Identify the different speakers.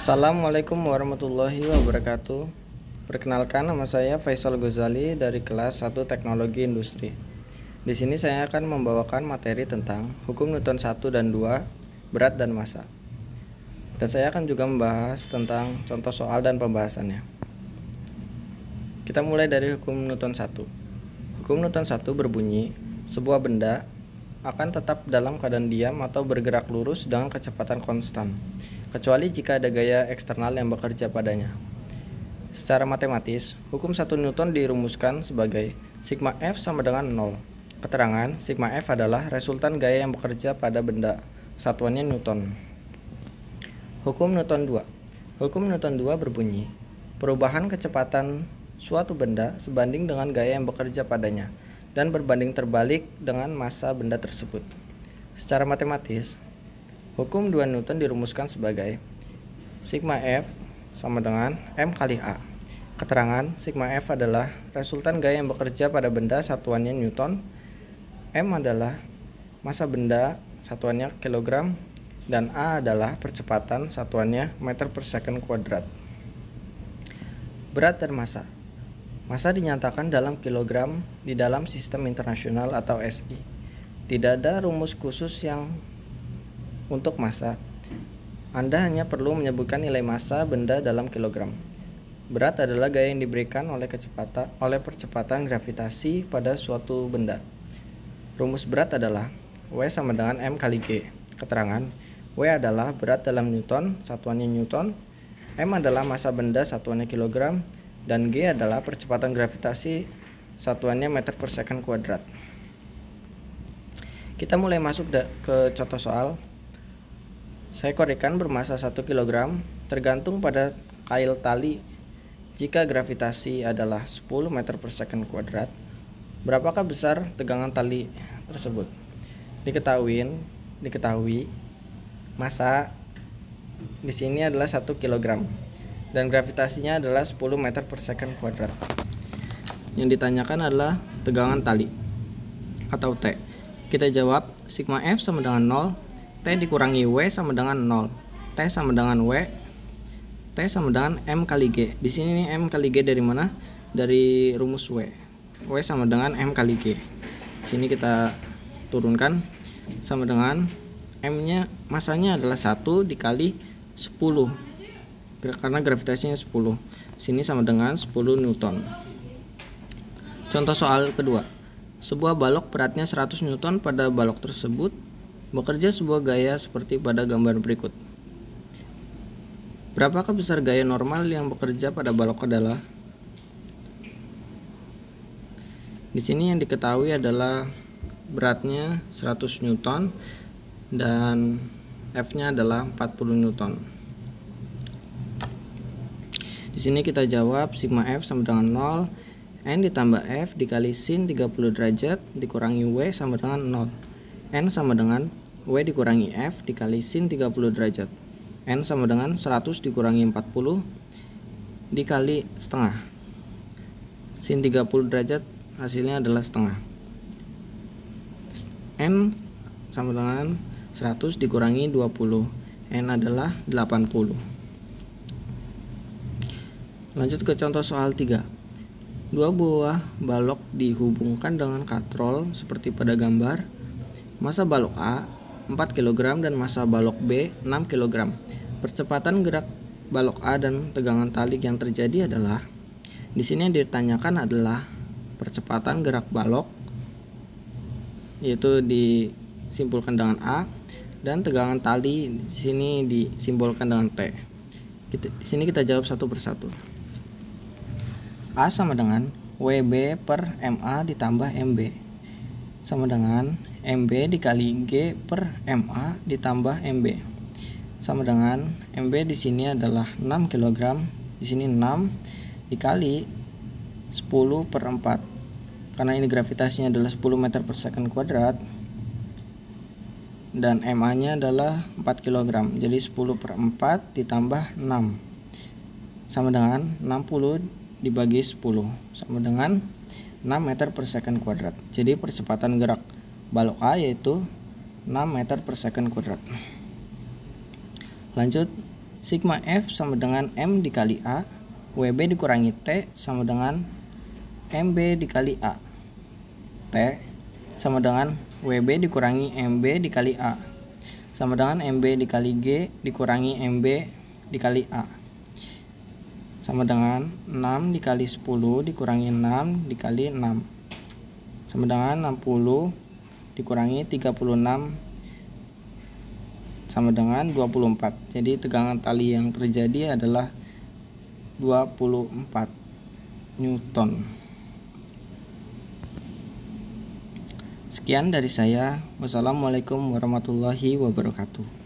Speaker 1: Assalamualaikum warahmatullahi wabarakatuh. Perkenalkan, nama saya Faisal Ghazali dari kelas 1 Teknologi Industri. Di sini saya akan membawakan materi tentang hukum Newton 1 dan 2, berat dan massa. Dan saya akan juga membahas tentang contoh soal dan pembahasannya. Kita mulai dari hukum Newton 1. Hukum Newton 1 berbunyi, sebuah benda akan tetap dalam keadaan diam atau bergerak lurus dengan kecepatan konstan, kecuali jika ada gaya eksternal yang bekerja padanya. Secara matematis, hukum 1 Newton dirumuskan sebagai sigma F sama dengan 0. Keterangan, sigma F adalah resultan gaya yang bekerja pada benda, satuannya Newton. Hukum Newton 2. Hukum Newton 2 berbunyi, perubahan kecepatan suatu benda sebanding dengan gaya yang bekerja padanya, dan berbanding terbalik dengan massa benda tersebut. Secara matematis, hukum 2 Newton dirumuskan sebagai sigma F sama dengan M kali A. Keterangan, sigma F adalah resultan gaya yang bekerja pada benda, satuannya Newton. M adalah massa benda, satuannya kilogram, dan A adalah percepatan, satuannya meter per second kuadrat. Berat dan massa. Massa dinyatakan dalam kilogram di dalam sistem internasional atau SI. Tidak ada rumus khusus yang untuk massa. Anda hanya perlu menyebutkan nilai massa benda dalam kilogram. Berat adalah gaya yang diberikan oleh percepatan gravitasi pada suatu benda. Rumus berat adalah W sama dengan M kali G. Keterangan, W adalah berat dalam Newton, satuannya Newton. M adalah massa benda, satuannya kilogram. Dan G adalah percepatan gravitasi, satuannya meter per second kuadrat. Kita mulai masuk ke contoh soal. Seekor ikan bermassa 1 kg tergantung pada kail tali. Jika gravitasi adalah 10 meter per second kuadrat, berapakah besar tegangan tali tersebut? Diketahui massa di sini adalah 1 kg. Dan gravitasinya adalah 10 meter per second kuadrat. Yang ditanyakan adalah tegangan tali atau T. Kita jawab sigma F sama dengan 0, T dikurangi W sama dengan 0, T sama dengan W, T sama dengan M kali G. Di sini M kali G dari mana? Dari rumus W. W sama dengan M kali G. Sini kita turunkan sama dengan M-nya, masanya adalah 1 dikali 10. Karena gravitasinya 10. Sini sama dengan 10 Newton. Contoh soal kedua. Sebuah balok beratnya 100 Newton. Pada balok tersebut bekerja sebuah gaya seperti pada gambar berikut. Berapakah besar gaya normal yang bekerja pada balok adalah? Di sini yang diketahui adalah beratnya 100 Newton dan F-nya adalah 40 Newton. Di sini kita jawab sigma F sama dengan 0, N ditambah F dikali sin 30 derajat dikurangi W sama dengan 0. N sama dengan W dikurangi F dikali sin 30 derajat. N sama dengan 100 dikurangi 40 dikali setengah. Sin 30 derajat hasilnya adalah setengah. N sama dengan 100 dikurangi 20. N adalah 80. Lanjut ke contoh soal 3. Dua buah balok dihubungkan dengan katrol seperti pada gambar. Massa balok A 4 kg dan massa balok B 6 kg. Percepatan gerak balok A dan tegangan tali yang terjadi adalah, di sini yang ditanyakan adalah percepatan gerak balok, yaitu disimpulkan dengan A, dan tegangan tali di sini disimbolkan dengan T. Di sini kita jawab satu persatu. A sama dengan WB per MA ditambah MB sama dengan MB dikali G per MA ditambah MB sama dengan MB di sini adalah 6 kg, di sini 6 dikali 10 per 4 karena ini gravitasinya adalah 10 meter per second kuadrat dan MA nya adalah 4 kg, jadi 10 per 4 ditambah 6 sama dengan 60 dibagi 10 sama dengan 6 meter per second kuadrat. Jadi percepatan gerak balok A yaitu 6 meter per second kuadrat. Lanjut Sigma F sama dengan M dikali A, WB dikurangi T sama dengan MB dikali A. T sama dengan WB dikurangi MB dikali A, sama dengan MB dikali G dikurangi MB dikali A, sama dengan 6 dikali 10 dikurangi 6 dikali 6, sama dengan 60 dikurangi 36 sama dengan 24. Jadi tegangan tali yang terjadi adalah 24 Newton. Sekian dari saya. Wassalamualaikum warahmatullahi wabarakatuh.